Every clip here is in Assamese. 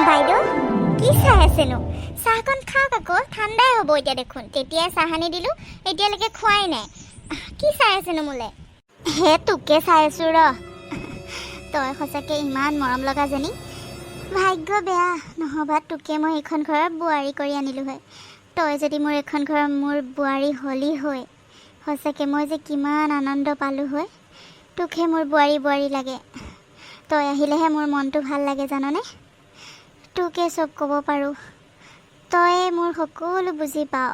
বাইদেউ কি চাই আছেনো? চাহকণ খাওক আকৌ, ঠাণ্ডাই হ'ব এতিয়া দেখোন। তেতিয়াই চাহ আনি দিলোঁ, এতিয়ালৈকে খোৱাই নাই। কি চাই আছেনো মোলে? হে তোকে চাই আছোঁ ৰ। তই সঁচাকে ইমান মৰম লগাজনী। ভাগ্য বেয়া, নহ'বা তোকে মই এইখন ঘৰৰ বোৱাৰী কৰি আনিলোঁ হয়। তই যদি মোৰ এইখন ঘৰৰ মোৰ বোৱাৰী হলি হয়, সঁচাকে মই যে কিমান আনন্দ পালোঁ হয়। তোকহে মোৰ বোৱাৰী বোৱাৰী লাগে। তই আহিলেহে মোৰ মনটো ভাল লাগে জাননে? তোকে চব ক'ব পাৰোঁ, তয়ে মোৰ সকলো বুজি পাওঁ।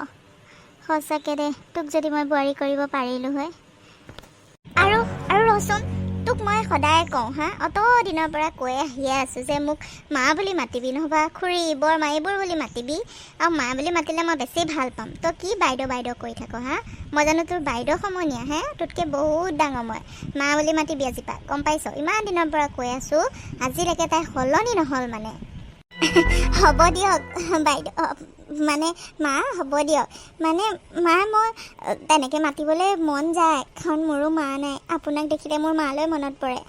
সঁচাকে দে, তোক যদি মই বোৱাৰী কৰিব পাৰিলোঁ হয়। আৰু ৰচোন, তোক মই সদায় কওঁ হা, অত দিনৰ পৰা কৈ আহিয়ে আছোঁ যে মোক মা বুলি মাতিবি, নহ'বা খুৰী বৰমা এইবোৰ বুলি মাতিবি। আৰু মা বুলি মাতিলে মই বেছি ভাল পাম। তই কি বাইদেউ বাইদেউ কৈ থাক হা? মই জানো তোৰ বাইদেউ সমনীয়া হে? তোতকৈ বহুত ডাঙৰ মই। মা বুলি মাতিবি আজিৰ পৰা, গম পাইছ? ইমান দিনৰ পৰা কৈ আছোঁ, আজিলৈকে তাই সলনি নহ'ল মানে। হ'ব দিয়ক বাইদেউ, মানে মা হ'ব দিয়ক। মানে মা মই তেনেকৈ মাতিবলৈ মন যায়, কাৰণ মোৰো মা নাই। আপোনাক দেখিলে মোৰ মালৈ মনত পৰে।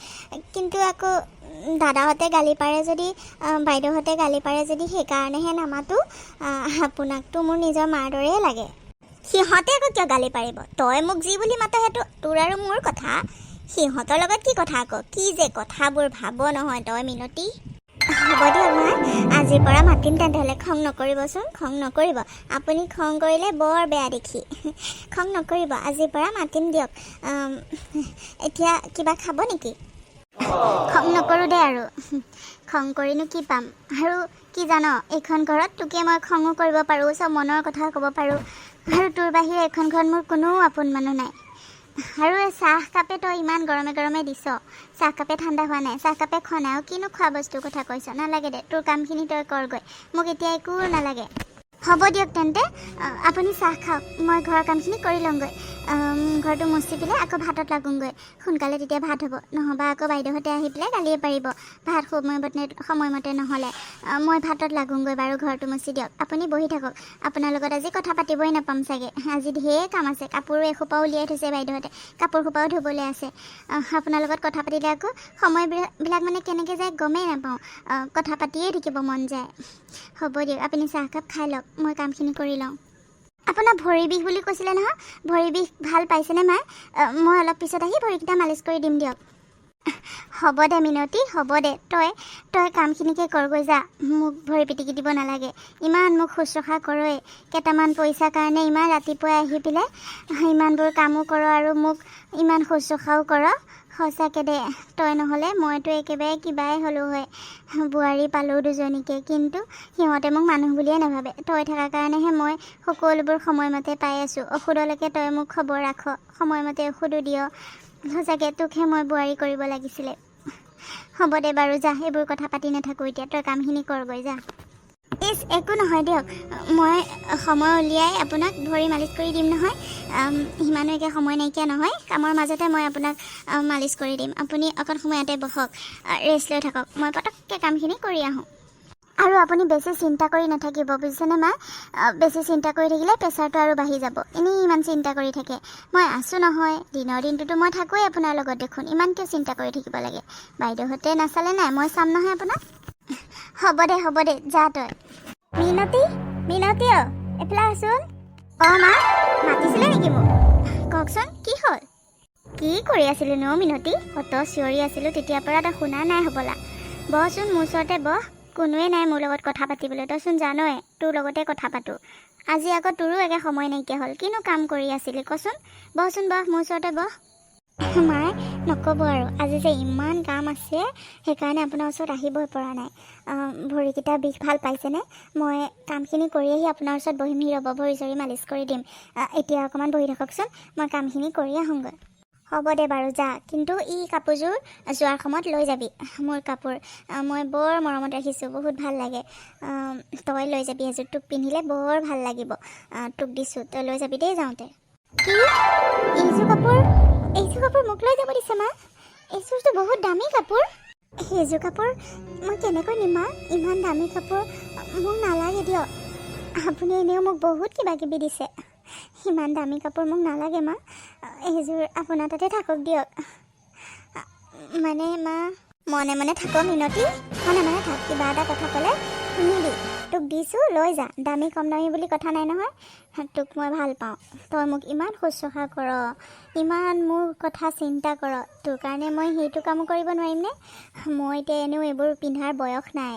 কিন্তু আকৌ দাদাহঁতে গালি পাৰে যদি, বাইদেউহঁতে গালি পাৰে যদি সেইকাৰণেহে নামাতো। আপোনাকতো মোৰ নিজৰ মাৰ দৰেই লাগে। সিহঁতে আকৌ কিয় গালি পাৰিব? তই মোক যি বুলি মাত সেইটো তোৰ আৰু মোৰ কথা। সিহঁতৰ লগত কি কথা আকৌ? কি যে কথাবোৰ ভাব নহয় তই মিনতি। হ'ব দিয়ক মা, আজিৰ পৰা মাতিম তেন্তে। খং নকৰিবচোন, খং নকৰিব। আপুনি খং কৰিলে বৰ বেয়া দেখি। খং নকৰিব, আজিৰ পৰা মাতিম দিয়ক। এতিয়া কিবা খাব নেকি? খং নকৰোঁ দে আৰু। খং কৰিনো কি পাম? আৰু কি জান, এইখন ঘৰত তোকে মই খঙো কৰিব পাৰোঁ, চব মনৰ কথা ক'ব পাৰোঁ। আৰু তোৰ বাহিৰে এইখন ঘৰত মোৰ কোনো আপোন মানুহ নাই। আৰু এই চাহকাপে তই ইমান গৰমে গৰমে দিছ, চাহকাপে ঠাণ্ডা হোৱা নাই, চাহকাপে খোৱা নাই। আৰু কিনো খোৱা বস্তুৰ কথা কৈছ? নালাগে দে, তোৰ কামখিনি তই কৰগৈ, মোক এতিয়া একো নালাগে। হ'ব দিয়ক তেন্তে, আপুনি চাহ খাওক, মই ঘৰৰ কামখিনি কৰি লওঁগৈ। ঘৰটো মুচি পেলাই আকৌ ভাতত লাগোঁগৈ। সোনকালে তেতিয়া ভাত হ'ব, নহ'বা আকৌ বাইদেউহঁতে আহি পেলাই গালিয়ে পাৰিব ভাত সময়মতে নহ'লে। মই ভাতত লাগোঁগৈ বাৰু, ঘৰটো মুচি দিয়ক। আপুনি বহি থাকক, আপোনাৰ লগত আজি কথা পাতিবই নাপাম চাগে। আজি ঢেৰ কাম আছে, কাপোৰো এসোপাও উলিয়াই থৈছে বাইদেউহঁতে, কাপোৰ সোপাও ধুবলৈ আছে। আপোনাৰ লগত কথা পাতিলে আকৌ সময়বিলাক মানে কেনেকৈ যায় গমেই নাপাওঁ। কথা পাতিয়ে থাকিব মন যায়। হ'ব দিয়ক, আপুনি চাহকাপ খাই লওক, মই কামখিনি কৰি লওঁ। আপোনাৰ ভৰি বিষ বুলি কৈছিলে নহয়, ভৰি বিষ ভাল পাইছেনে মায়ে? মই অলপ পিছত আহি ভৰিকেইটা মালিচ কৰি দিম দিয়ক। হ'ব দে মিনতি, হ'ব দে। তই কামখিনিকে কৰগৈ যা, মোক ভৰি পিটিকি দিব নালাগে। ইমান মোক শুশ্ৰূষা কৰয়ে, কেইটামান পইচাৰ কাৰণে ইমান ৰাতিপুৱাই আহি পেলাই ইমানবোৰ কামো কৰ আৰু মোক ইমান শুশ্ৰূষাও কৰ। সঁচাকৈ দে, তই নহ'লে মইতো একেবাৰে কিবাই হ'লোঁ হয়। বোৱাৰী পালোঁ দুজনীকে, কিন্তু সিহঁতে মোক মানুহ বুলিয়ে নাভাবে। তই থকাৰ কাৰণেহে মই সকলোবোৰ সময়মতে পাই আছোঁ। ঔষধলৈকে তই মোক খবৰ ৰাখ, সময়মতে ঔষধো দিয়। সঁচাকৈ তোকহে মই বোৱাৰী কৰিব লাগিছিলে। হ'ব দে বাৰু, যা, এইবোৰ কথা পাতি নাথাকোঁ এতিয়া, তই কামখিনি কৰগৈ যা। একো নহয় দিয়ক, মই সময় উলিয়াই আপোনাক ভৰি মালিচ কৰি দিম নহয়। সিমানো একে সময় নাইকিয়া নহয়, কামৰ মাজতে মই আপোনাক মালিচ কৰি দিম। আপুনি অকণ সময়তে বহক, ৰেষ্ট লৈ থাকক, মই পটককৈ কামখিনি কৰি আহোঁ। আৰু আপুনি বেছি চিন্তা কৰি নাথাকিব, বুজিছেনে মা? বেছি চিন্তা কৰি থাকিলে প্ৰেছাৰটো আৰু বাঢ়ি যাব। এনেই ইমান চিন্তা কৰি থাকে। মই আছোঁ নহয়, দিনৰ দিনটোতো মই থাকোঁৱেই আপোনাৰ লগত দেখোন, ইমান কিয় চিন্তা কৰি থাকিব লাগে? বাইদেউহঁতে নাচালে নাই, মই চাম নহয় আপোনাক। হ'ব দে, যা তই। মিনতি এইফালে আছোন। মা মাতিছিলে নেকি মোক? কওকচোন, কি হ'ল? কি কৰি আছিলোঁ ন মিনতি? অত চিঞৰি আছিলোঁ তেতিয়াৰ পৰা তই শুনা নাই হ'বলা। বহচোন, মোৰ ওচৰতে বহ। কোনোৱে নাই মোৰ লগত কথা পাতিবলৈ, তইচোন জানই তোৰ লগতে কথা পাতোঁ। আজি আকৌ তোৰো একে সময় নাইকিয়া হ'ল, কিনো কাম কৰি আছিলি কচোন? বহচোন, বহ, মোৰ ওচৰতে বহ। মায়ে নক'ব আৰু, আজি যে ইমান কাম আছে, সেইকাৰণে আপোনাৰ ওচৰত আহিবই পৰা নাই। ভৰিকেইটা বিষ ভাল পাইছেনে? মই কামখিনি কৰি আহি আপোনাৰ ওচৰত বহিমহি ৰ'ব, ভৰি চৰি মালিচ কৰি দিম। এতিয়া অকণমান বহি থাককচোন, মই কামখিনি কৰি আহোঁগৈ। হ'ব দে বাৰু, যা, কিন্তু কাপোৰযোৰ যোৱাৰ সময়ত লৈ যাবি, মোৰ কাপোৰ। মই বৰ মৰমত ৰাখিছোঁ, বহুত ভাল লাগে। তই লৈ যাবি এযোৰ, তোক পিন্ধিলে বৰ ভাল লাগিব। তোক দিছোঁ, তই লৈ যাবি দেই যাওঁতে। কি? এইযোৰ কাপোৰ মোক লৈ যাব দিছে মা? এইযোৰতো বহুত দামী কাপোৰ। সেইযোৰ কাপোৰ মই কেনেকৈ নিম মা? ইমান দামী কাপোৰ মোক নালাগে দিয়ক। আপুনি এনেও মোক বহুত কিবা কিবি দিছে, ইমান দামী কাপোৰ মোক নালাগে মা। এইযোৰ আপোনাৰ তাতে থাকক দিয়ক। মানে মা, মনে মনে থাক মিনতি, মনে মনে থাক। কিবা এটা কথা ক'লে শুনিবি। তোক দিছোঁ লৈ যা, দামী কম দামী বুলি কথা নাই নহয়। তোক মই ভাল পাওঁ, তই মোক ইমান শুশ্ৰূষা কৰ, ইমান মোৰ কথা চিন্তা কৰ, তোৰ কাৰণে মই সেইটো কামো কৰিব নোৱাৰিমনে? মই এতিয়া এনেও এইবোৰ পিন্ধাৰ বয়স নাই,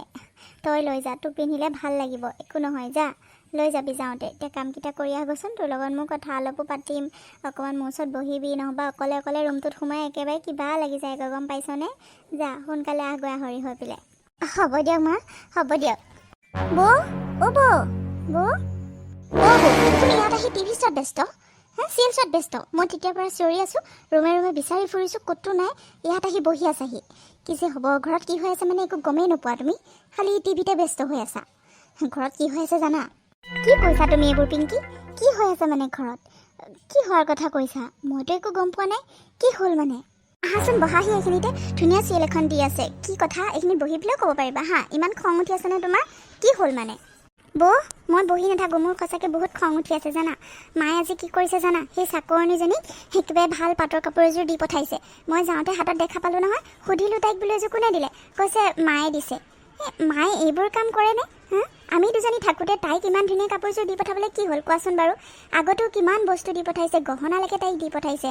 তই লৈ যা, তোক পিন্ধিলে ভাল লাগিব, একো নহয়, যা লৈ যাবি যাওঁতে। এতিয়া কামকেইটা কৰি আহগৈচোন, তোৰ লগত মোৰ কথা অলপো পাতিম, অকণমান মোৰ ওচৰত বহিবি, নহ'বা অকলে অকলে ৰুমটোত সোমাই একেবাৰে কিবা লাগি যায়গৈ, গম পাইছনে? যা সোনকালে আহগৈ আহৰি হৈ পেলাই। হ'ব দিয়ক মা, হ'ব দিয়ক। বৌ, অ' বৌ, বৌ, অ' বৌ, তুমি ইয়াত আহি টিভি চোৱাত ব্যস্ত, চিৰিয়েল চোৱাত ব্যস্ত। মই তেতিয়াৰ পৰা চিঞৰি আছোঁ, ৰুমে ৰুমে বিচাৰি ফুৰিছোঁ, ক'তো নাই, ইয়াত আহি বহি আছাহি। কি যে হ'ব, ঘৰত কি হৈ আছে মানে একো গমেই নোপোৱা তুমি, খালি টিভিতে ব্যস্ত হৈ আছা। ঘৰত কি হৈ আছে জানা? কি কৈছা তুমি এইবোৰ পিংকি? কি হৈ আছে মানে ঘৰত? কি হোৱাৰ কথা কৈছা? মইতো একো গম পোৱা নাই। কি হ'ল মানে? আহাচোন বহাহি, এইখিনিতে ধুনীয়া চিৰিয়েল এখন দি আছে। কি কথা এইখিনিত বহি পেলাইও ক'ব পাৰিবা হা। ইমান খং উঠি আছেনে তোমাৰ? কি হ'ল মানে? বৌ, মই বহি নাথাকোঁ, মোৰ সঁচাকৈ বহুত খং উঠি আছে জানা। মায়ে আজি কি কৰিছে জানা? সেই চাকৰণীজনীক একেবাৰে ভাল পাটৰ কাপোৰ এযোৰ দি পঠাইছে। মই যাওঁতে হাতত দেখা পালোঁ নহয়, সুধিলোঁ তাইক বোলে এযোৰ কোনে দিলে? কৈছে মায়ে দিছে। মায়ে এইবোৰ কাম কৰেনে? আমি দুজনী থাকোঁতে তাইক ইমান ধুনীয়া কাপোৰযোৰ দি পঠাবলৈ কি হ'ল কোৱাচোন বাৰু? আগতো কিমান বস্তু দি পঠাইছে, গহনালৈকে তাইক দি পঠাইছে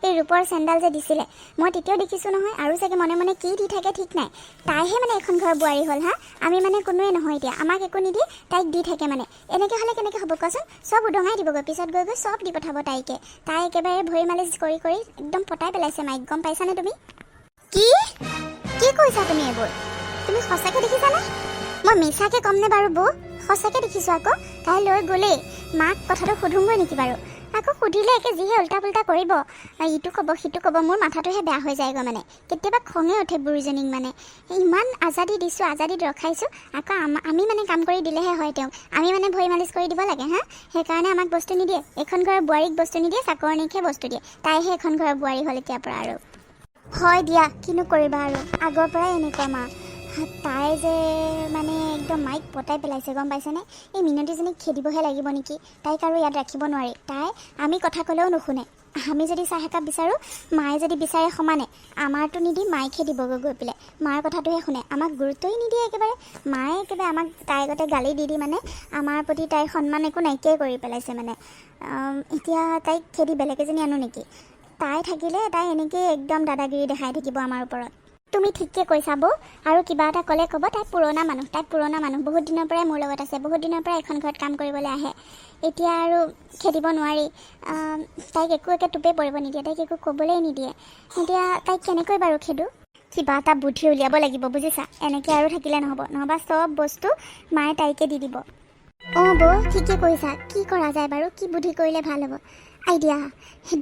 এই ৰূপৰ চেণ্ডাল যে দিছিলে, মই তেতিয়াও দেখিছোঁ নহয়। আৰু চাগে মনে মনে কি দি থাকে ঠিক নাই। তাইহে মানে এখন ঘৰৰ বোৱাৰী হ'ল আমি মানে কোনোৱে নহয় এতিয়া, আমাক একো নিদিয়ে, তাইক দি থাকে মানে। এনেকৈ হ'লে কেনেকৈ হ'ব কোৱাচোন? চব উদঙাই দিবগৈ, পিছত গৈ গৈ চব দি পঠাব তাইকে। তাই একেবাৰে ভৰি মালিচ কৰি কৰি একদম পতাই পেলাইছে মাইক, গম পাইছানে তুমি? কি কি কৈছা তুমি এইবোৰ? তুমি সঁচাকৈ দেখিছানে? মই মিছাকৈ ক'মনে বাৰু বৌ? সঁচাকৈ দেখিছোঁ আকৌ। তাই লৈ গ'লেই, মাক কথাটো সুধোঁগৈ নেকি বাৰু? আকৌ সুধিলে একে যিহে উল্টা পুল্টা কৰিব, ইটো ক'ব সিটো ক'ব, মোৰ মাথাটোহে বেয়া হৈ যায়গৈ মানে। কেতিয়াবা খঙে উঠে বুঢ়ীজনীক মানে। ইমান আজাদি দিছোঁ, আজাদিত ৰখাইছোঁ, আকৌ আমি মানে কাম কৰি দিলেহে হয় তেওঁক। আমি মানে ভৰি মালিচ কৰি দিব লাগে সেইকাৰণে আমাক বস্তু নিদিয়ে। এখন ঘৰৰ বোৱাৰীক বস্তু নিদিয়ে, চাকৰণীকহে বস্তু দিয়ে। তাইহে এখন ঘৰৰ বোৱাৰী হ'ল এতিয়াৰ পৰা আৰু। হয় দিয়া, কিনো কৰিবা আৰু, আগৰ পৰাই এনেকুৱা মা। তাই যে মানে একদম মাইক পতাই পেলাইছে, গম পাইছেনে? এই মিনতিজনীক খেদিবহে লাগিব নেকি? তাইক আৰু ইয়াত ৰাখিব নোৱাৰি। তাই আমি কথা ক'লেও নুশুনে। আমি যদি চাহ একাপ বিচাৰোঁ, মায়ে যদি বিচাৰে সমানে, আমাৰতো নিদি মাইকহে দিবগৈ গৈ পেলাই। মাৰ কথাটোহে শুনে, আমাক গুৰুত্বই নিদিয়ে একেবাৰে। মায়ে একেবাৰে আমাক তাইৰ আগতে গালি দি দি মানে আমাৰ প্ৰতি তাইৰ সন্মান একো নাইকিয়াই কৰি পেলাইছে মানে। এতিয়া তাইক খেদি বেলেগ এজনী আনো নেকি? তাই থাকিলে তাই এনেকৈয়ে একদম দাদাগিৰি দেখাই থাকিব আমাৰ ওপৰত। তুমি ঠিককৈ কৈছা বৌ। আৰু কিবা এটা ক'লে ক'ব তাই পুৰণা মানুহ, বহুত দিনৰ পৰাই মোৰ লগত আছে, বহুত দিনৰ পৰাই এখন ঘৰত কাম কৰিবলৈ আহে। এতিয়া আৰু খেদিব নোৱাৰি। তাইক একো একে টোপে পৰিব নিদিয়ে, তাইক একো ক'বলৈ নিদিয়ে। এতিয়া তাইক কেনেকৈ বাৰু খেদোঁ? কিবা এটা বুদ্ধি উলিয়াব লাগিব বুজিছা। এনেকৈ আৰু থাকিলে নহ'ব, নহ'বা চব বস্তু মায়ে তাইকে দি দিব। অঁ বৌ, ঠিকে কৈছা। কি কৰা যায় বাৰু? কি বুদ্ধি কৰিলে ভাল হ'ব? আইডিয়া,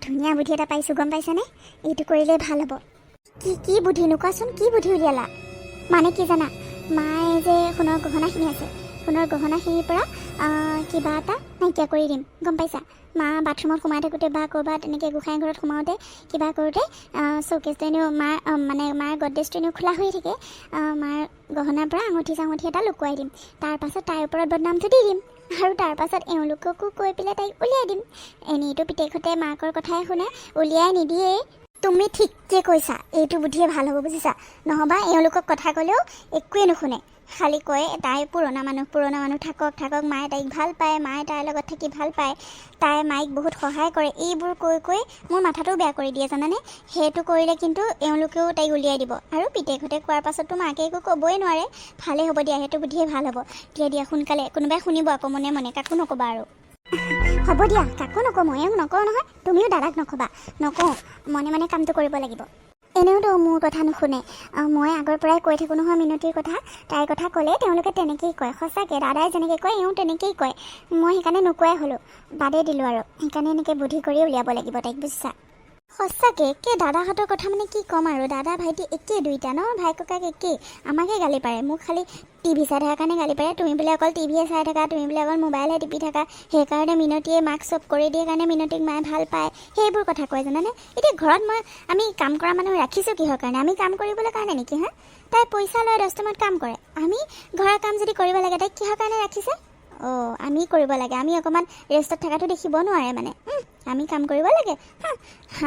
ধুনীয়া বুদ্ধি এটা পাইছোঁ, গম পাইছানে? এইটো কৰিলে ভাল হ'ব। কি বুদ্ধিনো কোৱাচোন? কি বুদ্ধি উলিয়ালা? মানে কি জানা, মায়ে যে সোণৰ গহনাখিনি আছে, সোণৰ গহনাখিনিৰ পৰা কিবা এটা নাইকিয়া কৰি দিম, গম পাইছা? মা বাথৰুমত সোমাই থাকোঁতে বা ক'ৰবাত এনেকৈ গোঁসাই ঘৰত সোমাওঁতে কিবা কৰোঁতে শ্ব'কেছটো এনেও মাৰ গডৰেজটো এনেও খোলা হৈ থাকে, মাৰ গহনাৰ পৰা আঙুঠি চাঙুঠি এটা লুকুৱাই দিম। তাৰপাছত তাইৰ ওপৰত বদনামটো দি দিম, আৰু তাৰপাছত এওঁলোককো কৈ পেলাই তাইক উলিয়াই দিম। এনেইতো পিতেকহঁতে মাকৰ কথাই শুনে, উলিয়াই নিদিয়েই। তুমি ঠিককৈ কৈছা, এইটো বুদ্ধিয়ে ভাল হ'ব বুজিছা। নহ'বা এওঁলোকক কথা ক'লেও একোৱে নুশুনে, খালি কয় তাই পুৰণা মানুহ থাকক, মায়ে তাইক ভাল পায়, মায়ে তাইৰ লগত থাকি ভাল পায়, তাই মাইক বহুত সহায় কৰে। এইবোৰ কৈ মোৰ মাথাটোও বেয়া কৰি দিয়ে জানানে। সেইটো কৰিলে কিন্তু এওঁলোকেও তাইক উলিয়াই দিব, আৰু পিতেকহঁতে কোৱাৰ পাছততো মাকে একো ক'বই নোৱাৰে। ভালেই হ'ব দিয়া, সেইটো বুদ্ধিয়ে ভাল হ'ব। দিয়া সোনকালে, কোনোবাই শুনিব আকৌ মনে মনে, কাকো নক'বা আৰু। হ'ব দিয়া, কাকো নকওঁ, ময়ো নকওঁ নহয়, তুমিও দাদাক নক'বা। নকওঁ, মনে মনে কামটো কৰিব লাগিব। এনেওতো মোৰ কথা নুশুনে। মই আগৰ পৰাই কৈ থাকোঁ নহয় মিনতিৰ কথা, তাইৰ কথা ক'লে তেওঁলোকে তেনেকৈয়ে কয়। সঁচাকৈ দাদাই যেনেকৈ কয় এওঁ তেনেকৈয়ে কয়। মই সেইকাৰণে নোকোৱাই হ'লোঁ, বাদেই দিলোঁ আৰু। সেইকাৰণে এনেকৈ বুদ্ধি কৰি উলিয়াব লাগিব তাইক, বুজিছা। সঁচাকৈ একে দাদাহঁতৰ কথা মানে কি ক'ম আৰু, দাদা ভাইটি একেই দুইটা ন, ভাই ককাক একেই। আমাকে গালি পাৰে, মোক খালি টিভি চাই থকাৰ কাৰণে গালি পাৰে। তুমি বোলে অকল টিভিয়ে চাই থাকা, তুমি বোলে অকল মোবাইলহে টিপি থাকা, সেইকাৰণে মিনতিয়ে মাক চব কৰি দিয়ে কাৰণে মিনতিক মায়ে ভাল পায়, সেইবোৰ কথা কয় জানানে। এতিয়া ঘৰত আমি কাম কৰা মানুহ ৰাখিছোঁ কিহৰ কাৰণে? আমি কাম কৰিবলৈ কাৰণে নেকি তাই পইচা লয় 10 টাইমত কাম কৰে, আমি ঘৰৰ কাম যদি কৰিব লাগে তাইক কিহৰ কাৰণে ৰাখিছে? আমি কৰিব লাগে, আমি অকণমান ৰেষ্টত থকাটো দেখিব নোৱাৰে মানে। আমি কাম কৰিব লাগে।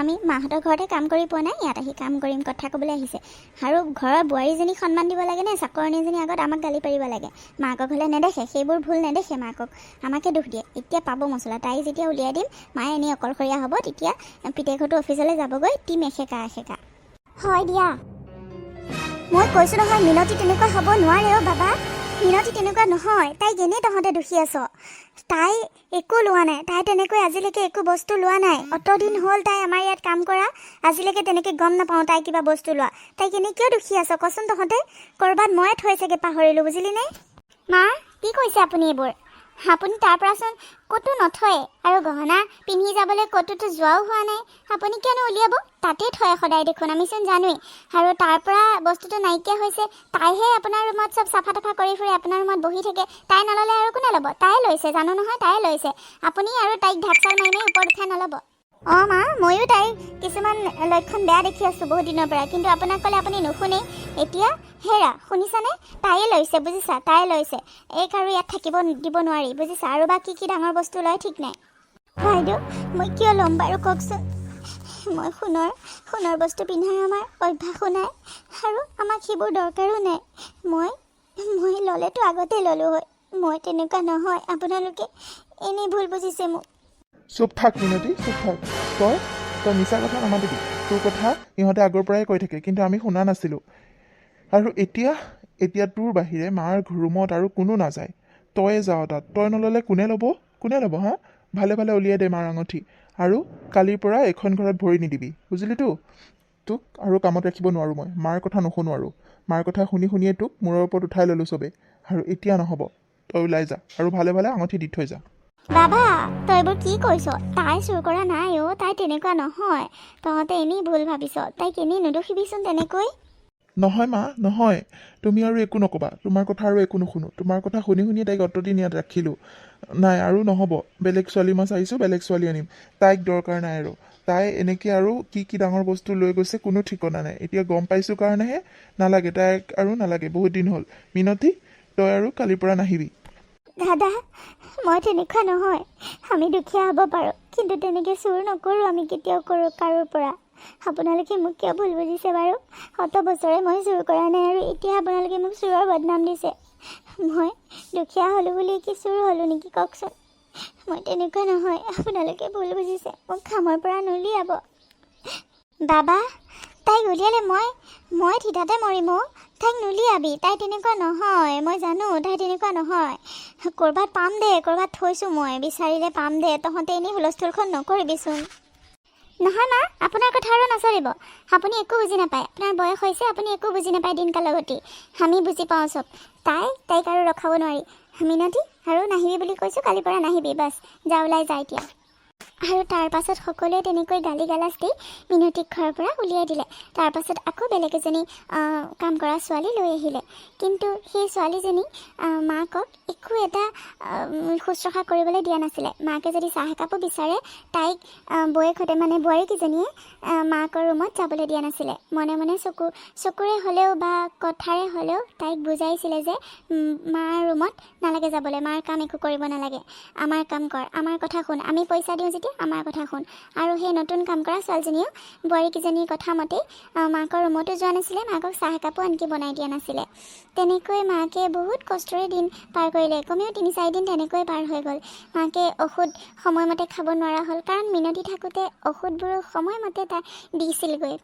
আমি মাহঁতৰ ঘৰতে কাম কৰি পোৱা নাই, ইয়াত আহি কাম কৰিম কথা ক'বলৈ আহিছে। আৰু ঘৰৰ বোৱাৰীজনীক সন্মান দিব লাগে নে চাকৰণীজনী আগত আমাক গালি পাৰিব লাগে? মাকক হ'লে নেদেখে, সেইবোৰ ভুল নেদেখে মাকক, আমাকে দুখ দিয়ে। এতিয়া পাব মছলা। তাই যেতিয়া উলিয়াই দিম, মায়ে এনেই অকলশৰীয়া হ'ব, তেতিয়া পিতেকহঁতো অফিচলৈ যাবগৈ, টিম এশেকা এশেকা। হয় দিয়া, মই কৈছোঁ নহয় মিনতি তেনেকুৱা হ'ব নোৱাৰে অ' বাবা। মিনতি তেনেকুৱা নহয়, তাইক এনেই তহঁতে দুখী আছ। তাই একো লোৱা নাই, তাই তেনেকৈ আজিলৈকে একো বস্তু লোৱা নাই। অতদিন হ'ল তাই আমাৰ ইয়াত কাম কৰা, আজিলৈকে তেনেকৈ গম নাপাওঁ তাই কিবা বস্তু লোৱা। তাইক এনেই কিয় দুখী আছ কচোন তহঁতে? ক'ৰবাত ময়ে থৈ চাগে পাহৰিলোঁ, বুজিলি নে? মা কি কৈছে আপুনি এইবোৰ? আপুনি তাৰ পৰাচোন ক'তো নথয়, আৰু গহনা পিন্ধি যাবলৈ ক'তোতো যোৱাও হোৱা নাই। আপুনি কিয়নো উলিয়াব? তাতেই থয় সদায় দেখোন, আমিচোন জানোৱেই। আৰু তাৰ পৰা বস্তুটো নাইকিয়া হৈছে, তাইহে আপোনাৰ ৰুমত চব চাফা তাফা কৰি ফুৰে, আপোনাৰ ৰুমত বহি থাকে। তাই নল'লে আৰু কোনে ল'ব? তাই লৈছে, জানো নহয় তাই লৈছে। আপুনি আৰু তাইক ঢাপচাল মাৰি মাৰি ওপৰত উঠাই নল'ব। অঁ মা, ময়ো তাইৰ কিছুমান লক্ষণ বেয়া দেখি আছোঁ বহুত দিনৰ পৰা, কিন্তু আপোনাক ক'লে আপুনি নুশুনেই। এতিয়া হেৰা শুনিছানে? তাইয়ে লৈছে বুজিছা, তাই লৈছে। এইক আৰু ইয়াত থাকিব দিব নোৱাৰি বুজিছা। আৰু বা কি কি ডাঙৰ বস্তু লয় ঠিক নাই। বাইদেউ মই কিয় ল'ম বাৰু কওকচোন? মই সোণৰ বস্তু পিন্ধাৰ আমাৰ অভ্যাসো নাই, আৰু আমাক সেইবোৰ দৰকাৰো নাই। মই ল'লেতো আগতে ল'লোঁ হয়, মই তেনেকুৱা নহয়। আপোনালোকে এনেই ভুল বুজিছে মোক। চুপ থাক মিনতি, চুপ থাক। তই মিছা কথা নামাতিবি। তোৰ কথা ইহঁতে আগৰ পৰাই কৈ থাকে, কিন্তু আমি শুনা নাছিলোঁ। আৰু এতিয়া তোৰ বাহিৰে মাৰ ৰুমত আৰু কোনো নাযায়, তয়ে যাৱ তাত। তই নল'লে কোনে ল'ব হা? ভালে ভালে উলিয়াই দে মাৰ আঙঠি, আৰু কালিৰ পৰা এখন ঘৰত ভৰি নিদিবি, বুজিলিতো? তোক আৰু কামত ৰাখিব নোৱাৰোঁ মই। মাৰ কথা নুশুনো আৰু। মাৰ কথা শুনিয়ে তোক মূৰৰ ওপৰত উঠাই ল'লোঁ চবেই। আৰু এতিয়া নহ'ব, তই ওলাই যা আৰু ভালে ভালে আঙঠি দি থৈ যা। বাবা তই এইবোৰ কি কৈছ? তাই চুৰ কৰা নাই অ', তাই তেনেকুৱা নহয়। তহঁতে এনেই ভুল ভাবিছ, তাইক এনেই নুদুখিবিচোন তেনেকৈ। নহয় মা, নহয়। তুমি আৰু একো নক'বা, তোমাৰ কথা আৰু একো নুশুনো। তোমাৰ কথা শুনিয়ে তাইক অতদিন ইয়াত ৰাখিলোঁ। নাই আৰু নহ'ব। বেলেগ ছোৱালী মই চাইছোঁ, বেলেগ ছোৱালী আনিম। তাইক দৰকাৰ নাই আৰু। তাই এনেকৈ আৰু কি ডাঙৰ বস্তু লৈ গৈছে কোনো ঠিকনা নাই। এতিয়া গম পাইছোঁ কাৰণেহে নালাগে, তাইক আৰু নালাগে, বহুত দিন হ'ল। মিনতি তই আৰু কালিৰ পৰা নাহিবি। দাদা মই তেনেকুৱা নহয়। আমি দুখীয়া হ'ব পাৰোঁ, কিন্তু তেনেকৈ চুৰ নকৰোঁ আমি কেতিয়াও কাৰোৰ পৰা। আপোনালোকে মোক কিয় ভুল বুজিছে বাৰু? অত বছৰে মই চুৰ কৰা নাই, আৰু এতিয়া আপোনালোকে মোক চুৰৰ বদনাম দিছে। মই দুখীয়া হ'লোঁ বুলি কি চুৰ হ'লোঁ নেকি কওকচোন? মই তেনেকুৱা নহয়, আপোনালোকে ভুল বুজিছে। মোক কামৰ পৰা নুলিয়াব। বাবা তাইক উলিয়ালে মই থিতাতে মৰিম অ'। তাইক নুলিয়াবি, তাই তেনেকুৱা নহয়, মই জানো তাই তেনেকুৱা নহয়। ক'ৰবাত পাম দে, ক'ৰবাত থৈছোঁ মই, বিচাৰিলে পাম দে। তহঁতে এনেই হুলস্থুলখন নকৰিবিচোন। নহয় মা, আপোনাৰ কথা আৰু নচলিব। আপুনি একো বুজি নাপায়, আপোনাৰ বয়স হৈছে, আপুনি একো বুজি নাপায় দিনকালৰ গতি। আমি বুজি পাওঁ চব। তাইক আৰু ৰখাব নোৱাৰি। মিনতি আৰু নাহিবি বুলি কৈছোঁ, কালিৰ পৰা নাহিবি, বাছ যা, ওলাই যা এতিয়া। আৰু তাৰপাছত সকলোৱে তেনেকৈ গালি গালাজ দি মিনতিক ঘৰৰ পৰা উলিয়াই দিলে। তাৰপাছত আকৌ বেলেগ এজনী কাম কৰা ছোৱালী লৈ আহিলে। কিন্তু সেই ছোৱালীজনী মাকক একো এটা শুশ্ৰূষা কৰিবলৈ দিয়া নাছিলে। মাকে যদি চাহ একাপো বিচাৰে, তাইক বৌয়েকহঁতে মানে বোৱাৰীকেইজনীয়ে মাকৰ ৰুমত যাবলৈ দিয়া নাছিলে। মনে মনে চকুৰে হ'লেও বা কথাৰে হ'লেও তাইক বুজাইছিলে যে মাৰ ৰুমত নালাগে যাবলৈ, মাৰ কাম একো কৰিব নালাগে, আমাৰ কাম কৰ, আমাৰ কথা শুন, আমি পইচা দিওঁ যেতিয়া আমাৰ কথা শুন। আৰু সেই নতুন কাম কৰা ছোৱালীজনীয়েও বোৱাৰীকেইজনীৰ কথা মতেই মাকৰ ৰুমতো যোৱা নাছিলে, মাকক চাহ একাপো আনকি বনাই দিয়া নাছিলে। তেনেকৈ মাকে বহুত কষ্টৰে দিন পাৰ কৰিলে। কমেও 3-4 দিন তেনেকৈ পাৰ হৈ গ'ল। মাকে ঔষধ সময়মতে খাব নোৱাৰা হ'ল, কাৰণ মিনতি থাকোঁতে ঔষধবোৰো সময়মতে তাই দিছিলগৈ।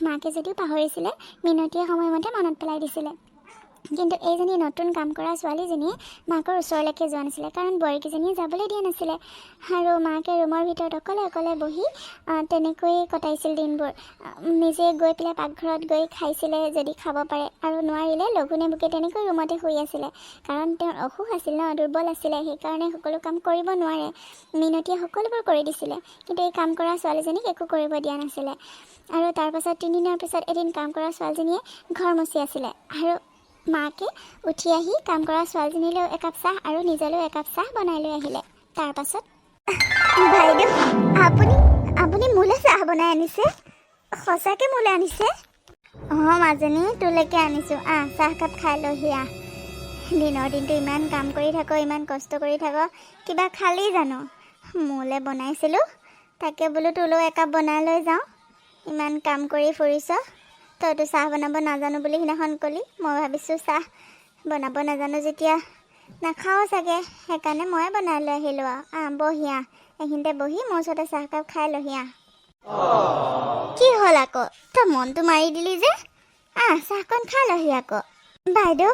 মাকে যদিও পাহৰিছিলে, মিনতিয়ে সময়মতে মনত পেলাই দিছিলে। কিন্তু এইজনী নতুন কাম কৰা ছোৱালীজনীয়ে মাকৰ ওচৰলৈকে যোৱা নাছিলে, কাৰণ বোৱাৰীকেইজনীয়ে যাবলৈ দিয়া নাছিলে। আৰু মাকে ৰুমৰ ভিতৰত অকলে বহি তেনেকৈয়ে কটাইছিল দিনবোৰ। নিজে গৈ পেলাই পাকঘৰত গৈ খাইছিলে যদি খাব পাৰে, আৰু নোৱাৰিলে লঘোণে ভোকে তেনেকৈ ৰুমতে শুই আছিলে। কাৰণ তেওঁৰ অসুখ আছিল ন, দুৰ্বল আছিলে, সেইকাৰণে সকলো কাম কৰিব নোৱাৰে। মিনতিয়ে সকলোবোৰ কৰি দিছিলে, কিন্তু এই কাম কৰা ছোৱালীজনীক একো কৰিব দিয়া নাছিলে। আৰু তাৰপাছত 3 দিনৰ পিছত এদিন কাম কৰা ছোৱালীজনীয়ে ঘৰ মচি আছিলে, আৰু মাকে উঠি আহি কাম কৰা ছোৱালীজনীলৈও একাপ চাহ আৰু নিজলৈও একাপ চাহ বনাই লৈ আহিলে। তাৰপাছত বাইদেউ আপুনি মোলৈ চাহ বনাই আনিছে? সঁচাকৈ মোলৈ আনিছে? অঁ মাজনী, তোলৈকে আনিছোঁ, চাহকাপ খাই লহি দিনৰ দিনটো ইমান কাম কৰি থাক, ইমান কষ্ট কৰি থাক, কিবা খালি জানো? মোলৈ বনাইছিলোঁ, তাকে বোলো তোলৈও একাপ বনাই লৈ যাওঁ। ইমান কাম কৰি ফুৰিছ, তইতো চাহ বনাব নাজানো বুলি সিদিনাখন ক'লি। মই ভাবিছোঁ চাহ বনাব নাজানো যেতিয়া নাখাওঁ চাগে, সেইকাৰণে ময়ে বনাই লৈ আহিলোঁ আৰু। বহি এইখিনিতে বহি মোৰ ওচৰতে চাহকাপ খাই লহি কি হ'ল আকৌ, তই মনটো মাৰি দিলি যে? চাহকণ খাই লহি আকৌ। বাইদেউ,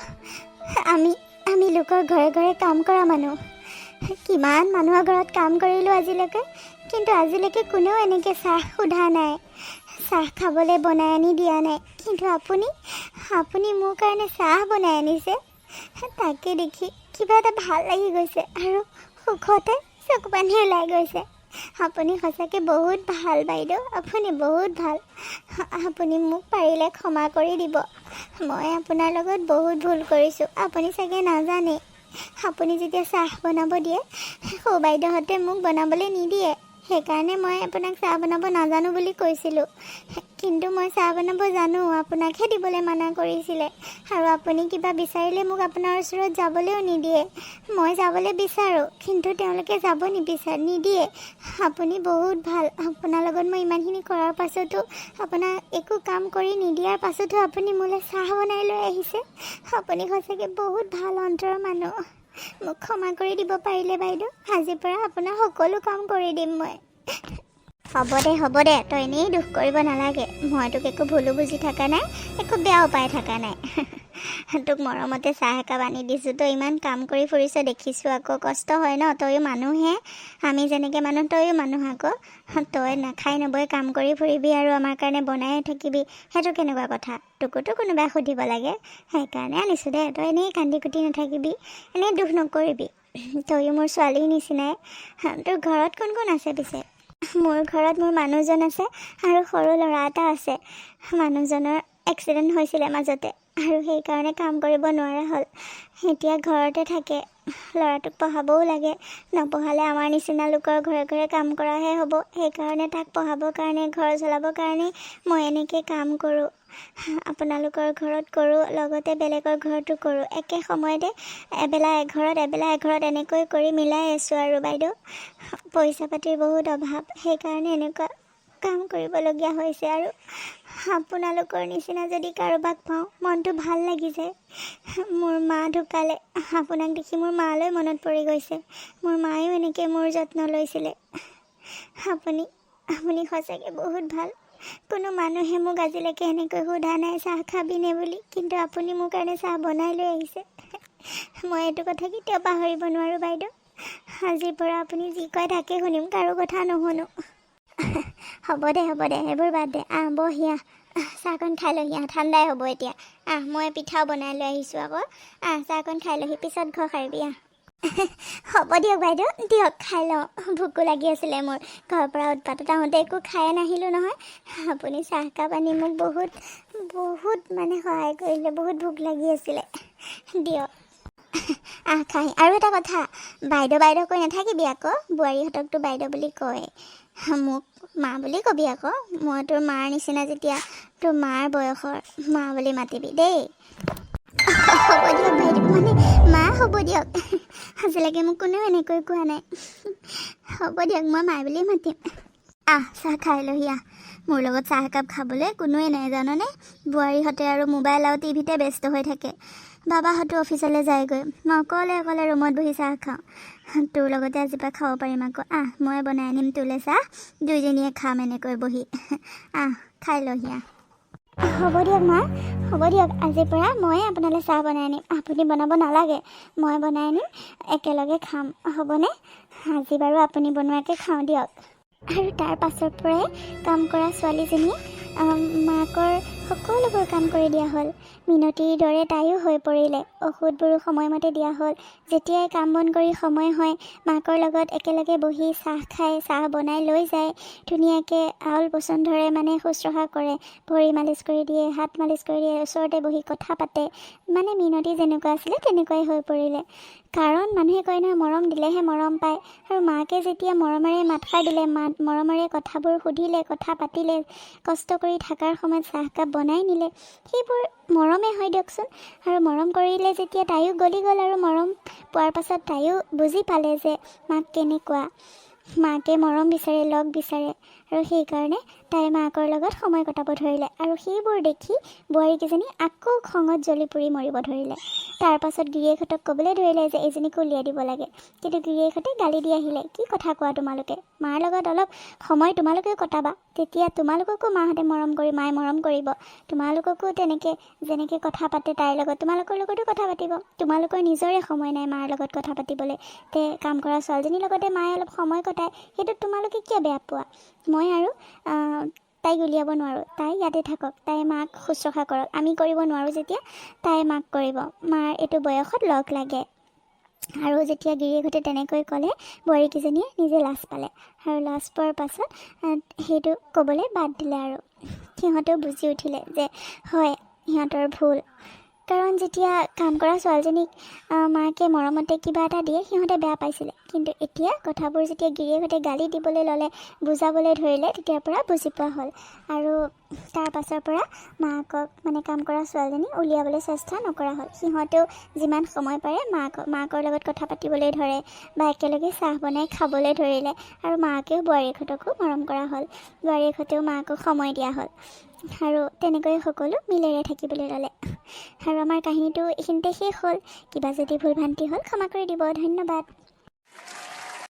আমি লোকৰ ঘৰে ঘৰে কাম কৰা মানুহ। কিমান মানুহৰ ঘৰত কাম কৰিলোঁ আজিলৈকে, কিন্তু আজিলৈকে কোনেও এনেকৈ চাহ সোধা নাই, চাহ খাবলৈ বনাই আনি দিয়া নাই। কিন্তু আপুনি মোৰ কাৰণে চাহ বনাই আনিছে, তাকে দেখি কিবা এটা ভাল লাগি গৈছে আৰু সুখতে চকু পানী ওলাই গৈছে। আপুনি সঁচাকৈ বহুত ভাল বাইদেউ, আপুনি বহুত ভাল। আপুনি মোক পাৰিলে ক্ষমা কৰি দিব। মই আপোনাৰ লগত বহুত ভুল কৰিছোঁ, আপুনি চাগে নাজানে। আপুনি যেতিয়া চাহ বনাব দিয়ে, সৌ বাইদেউহঁতে মোক বনাবলৈ নিদিয়ে, সেইকাৰণে মই আপোনাক চাহ বনাব নাজানো বুলি কৈছিলোঁ। কিন্তু মই চাহ বনাব জানো, আপোনাকহে দিবলৈ মানা কৰিছিলে। আৰু আপুনি কিবা বিচাৰিলে মোক আপোনাৰ ওচৰত যাবলৈও নিদিয়ে। মই যাবলৈ বিচাৰোঁ, কিন্তু তেওঁলোকে যাব নিদিয়ে। আপুনি বহুত ভাল। আপোনাৰ লগত মই ইমানখিনি কৰাৰ পাছতো, আপোনাৰ একো কাম কৰি নিদিয়াৰ পাছতো আপুনি মোলৈ চাহ বনাই লৈ আহিছে। আপুনি সঁচাকৈ বহুত ভাল অন্তৰৰ মানুহ। মোক ক্ষমা কৰি দিব পাৰিলে বাইদেউ, আজিৰ পৰা আপোনাৰ সকলো কাম কৰি দিম মই। হ'ব দে, তই এনেই দুখ কৰিব নালাগে। মই তোক একো ভুলো বুজি থকা নাই, একো বেয়াও পাই থকা নাই। তোক মৰমতে চাহ একাপ আনি দিছোঁ, তই ইমান কাম কৰি ফুৰিছ দেখিছোঁ। আকৌ কষ্ট হয় ন, তয়ো মানুহহে, আমি যেনেকৈ মানুহ তয়ো মানুহ আকৌ। তই নাখাই নবৈ কাম কৰি ফুৰিবি আৰু আমাৰ কাৰণে বনাই থাকিবি, সেইটো কেনেকুৱা কথা? তোকোতো কোনোবাই সুধিব লাগে, সেইকাৰণে আনিছোঁ দে। তই এনেই কান্দি কুটি নাথাকিবি, এনেই দুখ নকৰিবি। তয়ো মোৰ ছোৱালীৰ নিচিনাই। তোৰ ঘৰত কোন কোন আছে পিছে? মোৰ ঘৰত মোৰ মানুহজন আছে আৰু সৰু ল'ৰা এটা আছে। মানুহজনৰ এক্সিডেণ্ট হৈছিলে মাজতে, আৰু সেইকাৰণে কাম কৰিব নোৱাৰা হ'ল। এতিয়া ঘৰতে থাকে। ল'ৰাটোক পঢ়াবও লাগে, নপঢ়ালে আমাৰ নিচিনা লোকৰ ঘৰে ঘৰে কাম কৰাহে হ'ব। সেইকাৰণে তাক পঢ়াবৰ কাৰণে, ঘৰ চলাবৰ কাৰণে মই এনেকৈ কাম কৰোঁ। আপোনালোকৰ ঘৰত কৰোঁ, লগতে বেলেগৰ ঘৰতো কৰোঁ। একে সময়তে এবেলা এঘৰত এনেকৈ কৰি মিলাই আছোঁ আৰু বাইদেউ। পইচা পাতিৰ বহুত অভাৱ, সেইকাৰণে এনেকুৱা কাম কৰিবলগীয়া হৈছে। আৰু আপোনালোকৰ নিচিনা যদি কাৰোবাক পাওঁ, মনটো ভাল লাগি যায়। মোৰ মা ঢুকালে, আপোনাক দেখি মোৰ মালৈ মনত পৰি গৈছে। মোৰ মায়েও এনেকৈ মোৰ যত্ন লৈছিলে। আপুনি সঁচাকৈ বহুত ভাল। কোনো মানুহে মোক আজিলৈকে এনেকৈ সোধা নাই চাহ খাবিনে বুলি, কিন্তু আপুনি মোৰ কাৰণে চাহ বনাই লৈ আহিছে। মই এইটো কথা কেতিয়াও পাহৰিব নোৱাৰোঁ বাইদেউ। আজিৰ পৰা আপুনি যি কয় তাকে শুনিম, কাৰো কথা নুশুনো। হ'ব দে, এইবোৰ বাদ দে। বহি চাহকণ খাই লহি, ঠাণ্ডাই হ'ব এতিয়া। মই পিঠাও বনাই লৈ আহিছোঁ আকৌ। চাহকণ খাই লহি, পিছত ঘৰ সাৰিবি। হ'ব দিয়ক বাইদেউ, দিয়ক খাই লওঁ। ভোকো লাগি আছিলে মোৰ, ঘৰৰ পৰা উৎপাতত আহোঁতে একো খাই নাহিলোঁ নহয়। আপুনি চাহকাপ আনি মোক বহুত মানে সহায় কৰিলে, বহুত ভোক লাগি আছিলে। দিয়ক খাই। আৰু এটা কথা, বাইদেউ কৈ নাথাকিবি আকৌ। বোৱাৰীহঁতকতো বাইদেউ বুলি কয়, মোক মা বুলি কবি আকৌ। মই তোৰ মাৰ নিচিনা, যেতিয়া তোৰ মাৰ বয়সৰ, মা বুলি মাতিবি দেই। হ'ব দিয়ক বাইদেউ, মানে মা হ'ব দিয়ক। আজিলৈকে মোক কোনেও এনেকৈ কোৱা নাই। হ'ব দিয়ক, মই মাই বুলিয়ে মাতিম। চাহ খাই লহি। মোৰ লগত চাহ একাপ খাবলৈ কোনোৱে নাই জাননে। বোৱাৰীহঁতে আৰু মোবাইল আৰু টিভিতে ব্যস্ত হৈ থাকে। বাবাহঁতো অফিচলৈ যায়গৈ, মই অকলে ৰুমত বহি চাহ খাওঁ। তোৰ লগতে আজিৰ পৰা খাব পাৰিম আকৌ। মই বনাই আনিম তোলৈ চাহ, দুইজনীয়ে খাম এনেকৈ বহি। খাই লহি। হ'ব দিয়ক মা, হ'ব দিয়ক। আজিৰ পৰা ময়ে আপোনালৈ চাহ বনাই আনিম, আপুনি বনাব নালাগে। মই বনাই আনিম, একেলগে খাম, হ'বনে? আজি বাৰু আপুনি বনোৱাকৈ খাওঁ দিয়ক। আৰু তাৰ পাছৰ পৰাই কাম কৰা ছোৱালীজনীয়ে মাকৰ সকলোবোৰ কাম কৰি দিয়া হ'ল। মিনতিৰ দৰে তাইও হৈ পৰিলে, ঔষধবোৰো সময়মতে দিয়া হ'ল। যেতিয়াই কাম বন কৰি সময় হয়, মাকৰ লগত একেলগে বহি চাহ খাই, চাহ বনাই লৈ যায়। ধুনীয়াকৈ আউল পচন্দৰে মানে শুশ্ৰূষা কৰে, ভৰি মালিচ কৰি দিয়ে, হাত মালিচ কৰি দিয়ে, ওচৰতে বহি কথা পাতে। মানে মিনতি যেনেকুৱা আছিলে তেনেকুৱাই হৈ পৰিলে। কাৰণ মানুহে কয় নহয়, মৰম দিলেহে মৰম পায়। আৰু মাকে যেতিয়া মৰমেৰে মাতষাৰ দিলে, মৰমেৰে কথাবোৰ সুধিলে, কথা পাতিলে, কষ্ট কৰি থকাৰ সময়ত চাহকাপ বনাই নিলে, সেইবোৰ মৰমে হয় দিয়কচোন। আৰু মৰম কৰিলে যেতিয়া তাইও গলি গ'ল, আৰু মৰম পোৱাৰ পাছত তাইও বুজি পালে যে মাক কেনেকুৱা। মাকে মৰম বিচাৰে, লগ বিচাৰে, আৰু সেইকাৰণে তাই মাকৰ লগত সময় কটাব ধৰিলে। আৰু সেইবোৰ দেখি বোৱাৰীকেইজনী আকৌ খঙত জ্বলি পুৰি মৰিব ধৰিলে। তাৰ পাছত গিৰিয়েকহঁতক ক'বলৈ ধৰিলে যে এইজনীকো উলিয়াই দিব লাগে। কিন্তু গিৰিয়েকহঁতে গালি দি আহিলে, কি কথা কোৱা তোমালোকে, মাৰ লগত অলপ সময় তোমালোকেও কটাবা, তেতিয়া তোমালোককো মাহঁতে মৰম কৰি মায়ে মৰম কৰিব, তোমালোককো তেনেকৈ যেনেকৈ কথা পাতে তাইৰ লগত তোমালোকৰ লগতো কথা পাতিব। তোমালোকৰ নিজৰে সময় নাই মাৰ লগত কথা পাতিবলৈ, তে কাম কৰা ছোৱালীজনীৰ লগতে মায়ে অলপ সময় কটায়, সেইটোত তোমালোকে কিয় বেয়া পোৱা? মই আৰু তাইক উলিয়াব নোৱাৰোঁ, তাই ইয়াতে থাকক, তাই মাক শুশ্ৰূষা কৰক, আমি কৰিব নোৱাৰোঁ যেতিয়া তাই মাক কৰিব, মাৰ এইটো বয়সত লগ লাগে। আৰু যেতিয়া গিৰিয়েকহঁতে তেনেকৈ ক'লে বোৱাৰীকেইজনীয়ে নিজে লাজ পালে, আৰু লাজ পোৱাৰ পাছত সেইটো ক'বলৈ বাদ দিলে। আৰু সিহঁতেও বুজি উঠিলে যে হয় সিহঁতৰ ভুল, কাৰণ যেতিয়া কাম কৰা ছোৱালীজনীক মাকে মৰমতে কিবা এটা দিয়ে সিহঁতে বেয়া পাইছিলে, কিন্তু এতিয়া কথাবোৰ যেতিয়া গিৰিয়েকহঁতে গালি দিবলৈ ল'লে, বুজাবলৈ ধৰিলে, তেতিয়াৰ পৰা বুজি পোৱা হ'ল। আৰু তাৰ পাছৰ পৰা মাকক মানে কাম কৰা ছোৱালীজনী উলিয়াবলৈ চেষ্টা নকৰা হ'ল। সিহঁতেও যিমান সময় পাৰে মাকৰ লগত কথা পাতিবলৈ ধৰে, বা একেলগে চাহ বনাই খাবলৈ ধৰিলে, আৰু মাকেও বোৱাৰীহঁতকো মৰম কৰা হ'ল, বোৱাৰীহঁতেও মাকক সময় দিয়া হ'ল, আৰু তেনেকৈ সকলো মিলেৰে থাকিবলৈ ল'লে। আৰু আমাৰ কাহিনীটো এইখিনিতে শেষ হ'ল। কিবা যদি ভুল ভ্ৰান্তি হ'ল ক্ষমা কৰি দিব। ধন্যবাদ।